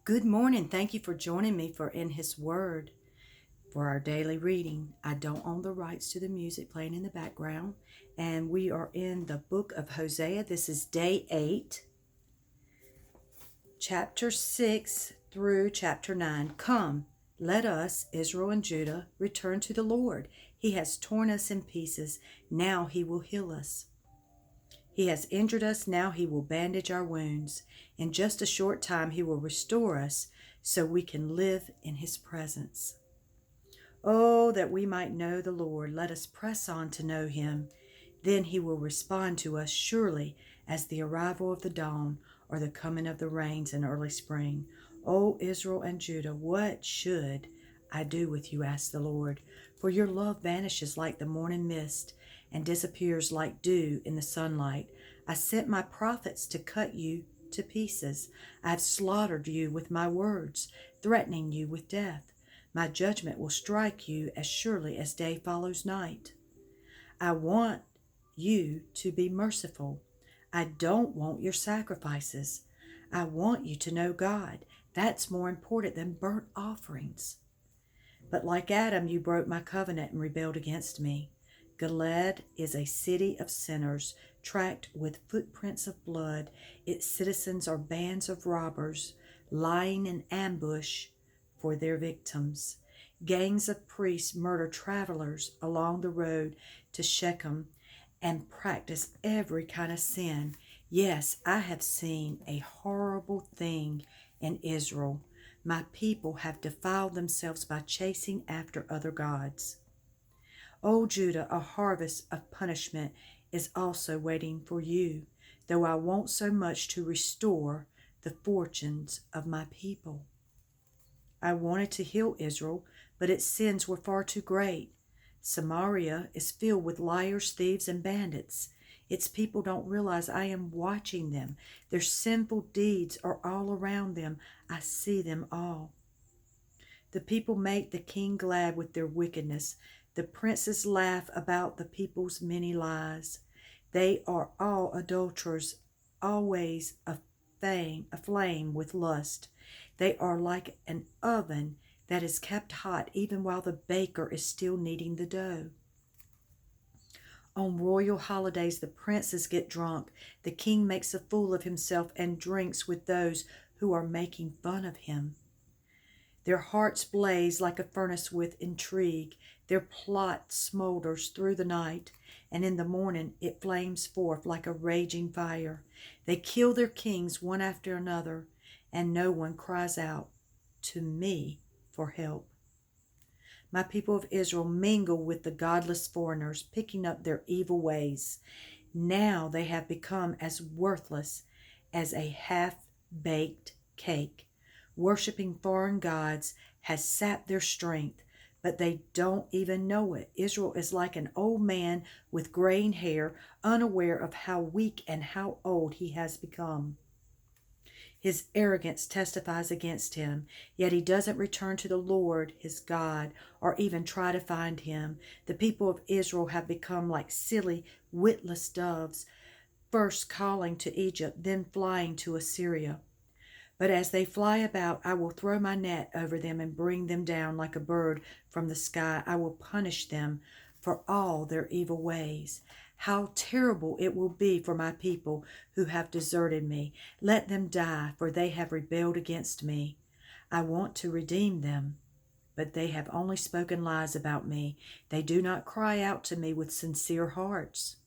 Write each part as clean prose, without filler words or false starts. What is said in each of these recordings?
Good morning. Thank you for joining me for In His Word for our daily reading. I don't own the rights to the music playing in the background, and we are in the book of Hosea. This is day 8, chapter 6 through chapter 9. Come, let us, Israel and Judah, return to the Lord. He has torn us in pieces. Now he will heal us. He has injured us, now he will bandage our wounds. In just a short time he will restore us so we can live in his presence. Oh, that we might know the Lord. Let us press on to know him. Then he will respond to us surely as the arrival of the dawn or the coming of the rains in early spring. O Israel and Judah, what should I do with you, asked the Lord? For your love vanishes like the morning mist and disappears like dew in the sunlight. I sent my prophets to cut you to pieces. I have slaughtered you with my words, threatening you with death. My judgment will strike you as surely as day follows night. I want you to be merciful. I don't want your sacrifices. I want you to know God. That's more important than burnt offerings. But like Adam, you broke my covenant and rebelled against me. Gilead is a city of sinners, tracked with footprints of blood. Its citizens are bands of robbers, lying in ambush for their victims. Gangs of priests murder travelers along the road to Shechem and practice every kind of sin. Yes, I have seen a horrible thing in Israel. My people have defiled themselves by chasing after other gods. O Judah, a harvest of punishment is also waiting for you, though I want so much to restore the fortunes of my people. I wanted to heal Israel, but its sins were far too great. Samaria is filled with liars, thieves, and bandits. Its people don't realize I am watching them. Their sinful deeds are all around them. I see them all. The people make the king glad with their wickedness. The princes laugh about the people's many lies. They are all adulterers, always aflame with lust. They are like an oven that is kept hot even while the baker is still kneading the dough. On royal holidays, the princes get drunk. The king makes a fool of himself and drinks with those who are making fun of him. Their hearts blaze like a furnace with intrigue. Their plot smolders through the night, and in the morning it flames forth like a raging fire. They kill their kings one after another, and no one cries out to me for help. My people of Israel mingle with the godless foreigners, picking up their evil ways. Now they have become as worthless as a half-baked cake. Worshipping foreign gods has sapped their strength, but they don't even know it. Israel is like an old man with graying hair, unaware of how weak and how old he has become. His arrogance testifies against him, yet he doesn't return to the Lord his God or even try to find him. The people of Israel have become like silly, witless doves, first calling to Egypt, then flying to Assyria. But as they fly about, I will throw my net over them and bring them down like a bird from the sky. I will punish them for all their evil ways. How terrible it will be for my people who have deserted me. Let them die, for they have rebelled against me. I want to redeem them, but they have only spoken lies about me. They do not cry out to me with sincere hearts.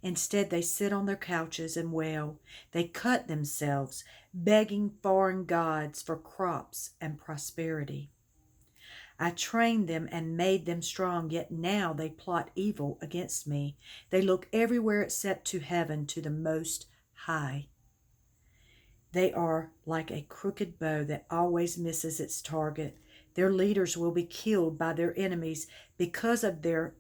Instead, they sit on their couches and wail. They cut themselves, begging foreign gods for crops and prosperity. I trained them and made them strong, yet now they plot evil against me. They look everywhere except to heaven, to the Most High. They are like a crooked bow that always misses its target. Their leaders will be killed by their enemies because of their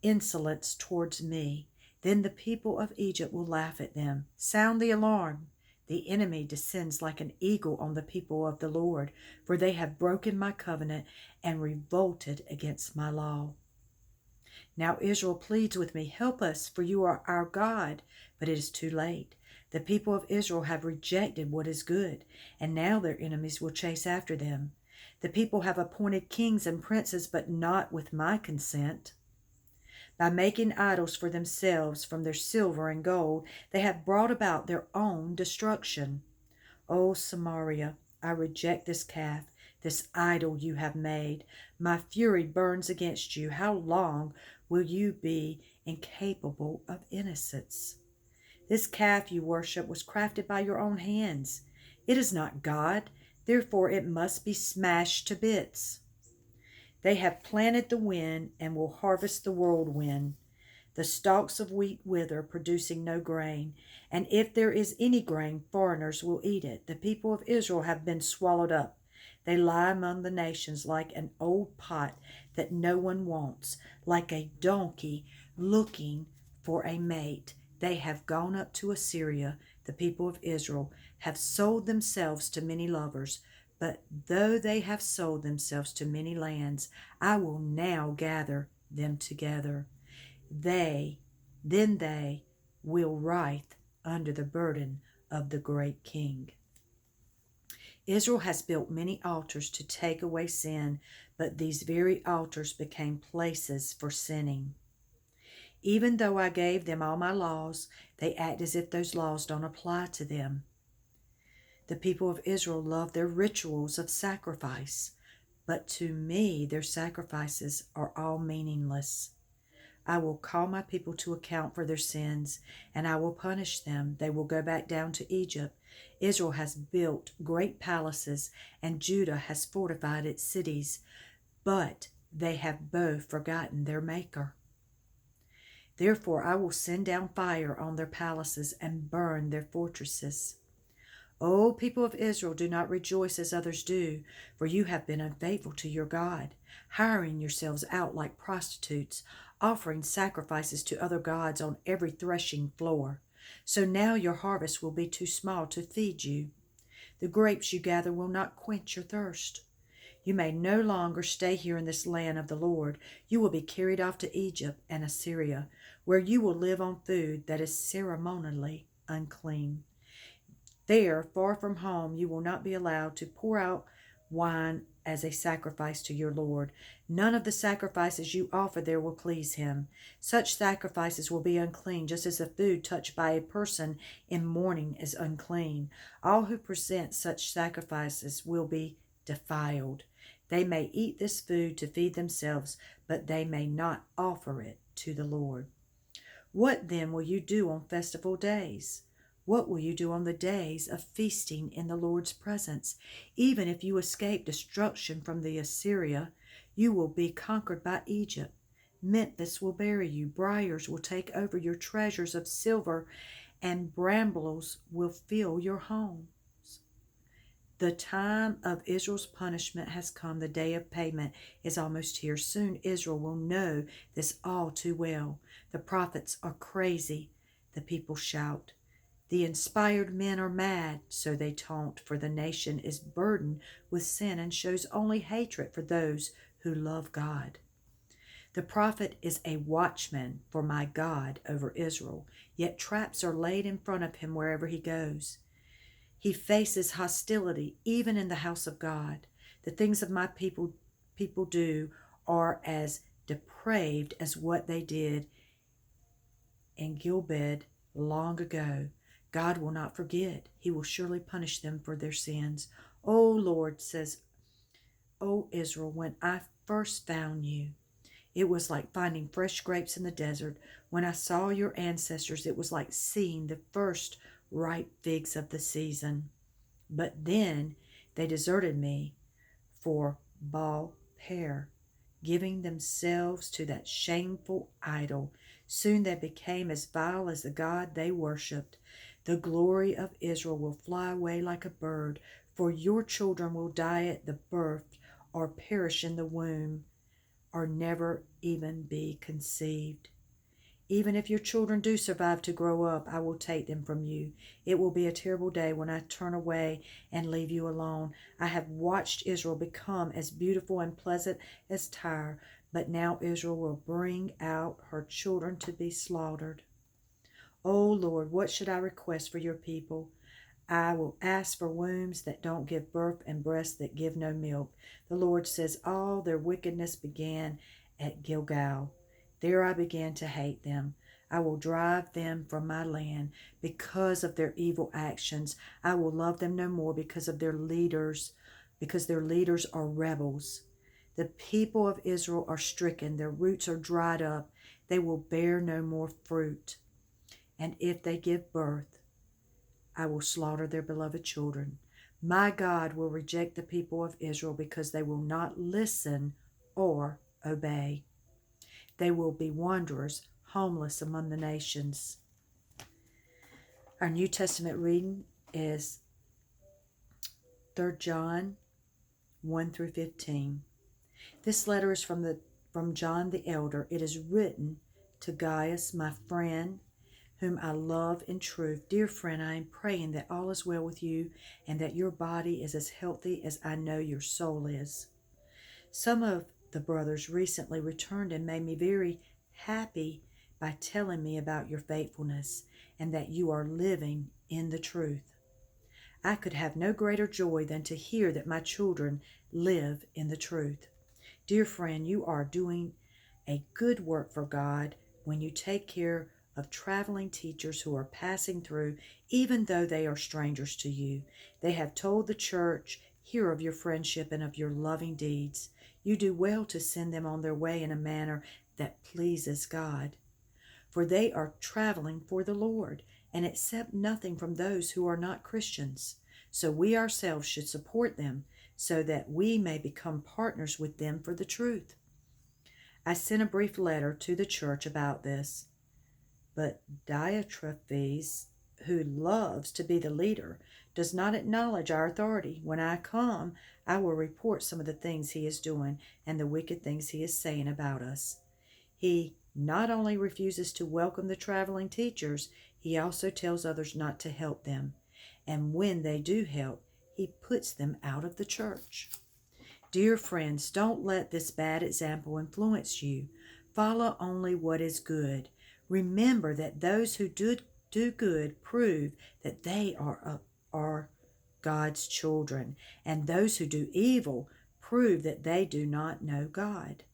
insolence towards me. Then the people of Egypt will laugh at them. Sound the alarm. The enemy descends like an eagle on the people of the Lord, for they have broken my covenant and revolted against my law. Now Israel pleads with me, help us, for you are our God. But it is too late. The people of Israel have rejected what is good, and now their enemies will chase after them. The people have appointed kings and princes, but not with my consent. By making idols for themselves from their silver and gold, they have brought about their own destruction. O Samaria, I reject this calf, this idol you have made. My fury burns against you. How long will you be incapable of innocence? This calf you worship was crafted by your own hands. It is not God, therefore it must be smashed to bits. They have planted the wind and will harvest the whirlwind. The stalks of wheat wither, producing no grain, and if there is any grain, foreigners will eat it. The people of Israel have been swallowed up. They lie among the nations like an old pot that no one wants, like a donkey looking for a mate. They have gone up to Assyria. The people of Israel have sold themselves to many lovers. But though they have sold themselves to many lands, I will now gather them together. Then they will writhe under the burden of the great king. Israel has built many altars to take away sin, but these very altars became places for sinning. Even though I gave them all my laws, they act as if those laws don't apply to them. The people of Israel love their rituals of sacrifice, but to me their sacrifices are all meaningless. I will call my people to account for their sins, and I will punish them. They will go back down to Egypt. Israel has built great palaces, and Judah has fortified its cities, but they have both forgotten their Maker. Therefore I will send down fire on their palaces and burn their fortresses. O people of Israel, do not rejoice as others do, for you have been unfaithful to your God, hiring yourselves out like prostitutes, offering sacrifices to other gods on every threshing floor. So now your harvest will be too small to feed you. The grapes you gather will not quench your thirst. You may no longer stay here in this land of the Lord. You will be carried off to Egypt and Assyria, where you will live on food that is ceremonially unclean. There, far from home, you will not be allowed to pour out wine as a sacrifice to your Lord. None of the sacrifices you offer there will please him. Such sacrifices will be unclean, just as the food touched by a person in mourning is unclean. All who present such sacrifices will be defiled. They may eat this food to feed themselves, but they may not offer it to the Lord. What then will you do on festival days? What will you do on the days of feasting in the Lord's presence? Even if you escape destruction from the Assyria, you will be conquered by Egypt. Memphis will bury you. Briars will take over your treasures of silver, and brambles will fill your homes. The time of Israel's punishment has come. The day of payment is almost here. Soon Israel will know this all too well. The prophets are crazy, the people shout. The inspired men are mad, so they taunt, for the nation is burdened with sin and shows only hatred for those who love God. The prophet is a watchman for my God over Israel, yet traps are laid in front of him wherever he goes. He faces hostility even in the house of God. The things of my people do are as depraved as what they did in Gilead long ago. God will not forget. He will surely punish them for their sins. O Lord, says, O Israel, when I first found you, it was like finding fresh grapes in the desert. When I saw your ancestors, it was like seeing the first ripe figs of the season. But then they deserted me for Baal-peor, giving themselves to that shameful idol. Soon they became as vile as the God they worshipped. The glory of Israel will fly away like a bird, for your children will die at the birth, or perish in the womb, or never even be conceived. Even if your children do survive to grow up, I will take them from you. It will be a terrible day when I turn away and leave you alone. I have watched Israel become as beautiful and pleasant as Tyre, but now Israel will bring out her children to be slaughtered. O Lord, what should I request for your people? I will ask for wombs that don't give birth and breasts that give no milk. The Lord says, all their wickedness began at Gilgal. There I began to hate them. I will drive them from my land because of their evil actions. I will love them no more because their leaders are rebels. The people of Israel are stricken. Their roots are dried up. They will bear no more fruit. And if they give birth, I will slaughter their beloved children. My God will reject the people of Israel because they will not listen or obey. They will be wanderers, homeless among the nations. Our New Testament reading is 3 John 1 through 15. This letter is from John the Elder. It is written to Gaius, my friend, whom I love in truth. Dear friend, I am praying that all is well with you and that your body is as healthy as I know your soul is. Some of the brothers recently returned and made me very happy by telling me about your faithfulness and that you are living in the truth. I could have no greater joy than to hear that my children live in the truth. Dear friend, you are doing a good work for God when you take care of traveling teachers who are passing through, even though they are strangers to you. They have told the church here of your friendship and of your loving deeds. You do well to send them on their way in a manner that pleases God. For they are traveling for the Lord and accept nothing from those who are not Christians. So we ourselves should support them so that we may become partners with them for the truth. I sent a brief letter to the church about this. But Diotrephes, who loves to be the leader, does not acknowledge our authority. When I come, I will report some of the things he is doing and the wicked things he is saying about us. He not only refuses to welcome the traveling teachers, he also tells others not to help them. And when they do help, he puts them out of the church. Dear friends, don't let this bad example influence you. Follow only what is good. Remember that those who do good prove that they are God's children, and those who do evil prove that they do not know God.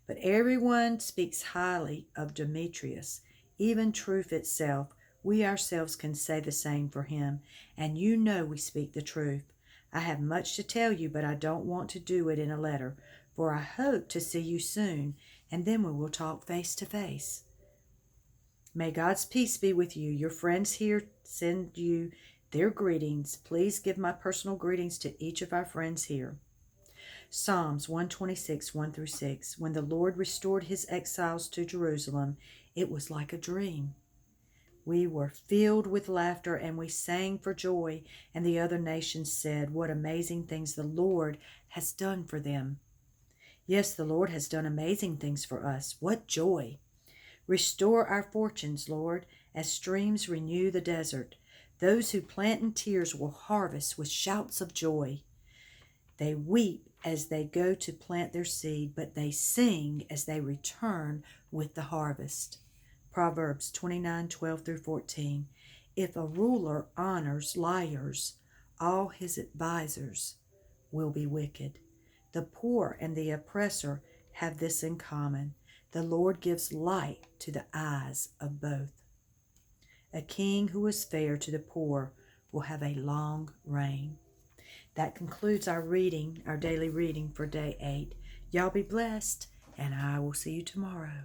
But everyone speaks highly of Demetrius, even truth itself. We ourselves can say the same for him, and you know we speak the truth. I have much to tell you, but I don't want to do it in a letter, for I hope to see you soon, and then we will talk face to face. May God's peace be with you. Your friends here send you their greetings. Please give my personal greetings to each of our friends here. Psalms 126, 1 through 6. When the Lord restored his exiles to Jerusalem, it was like a dream. We were filled with laughter and we sang for joy, and the other nations said, what amazing things the Lord has done for them. Yes, the Lord has done amazing things for us. What joy! Restore our fortunes, Lord, as streams renew the desert. Those who plant in tears will harvest with shouts of joy. They weep as they go to plant their seed, but they sing as they return with the harvest. Proverbs 29:12 through 14. If a ruler honors liars, all his advisors will be wicked. The poor and the oppressor have this in common. The Lord gives light to the eyes of both. A king who is fair to the poor will have a long reign. That concludes our reading, our daily reading for day 8. Y'all be blessed, and I will see you tomorrow.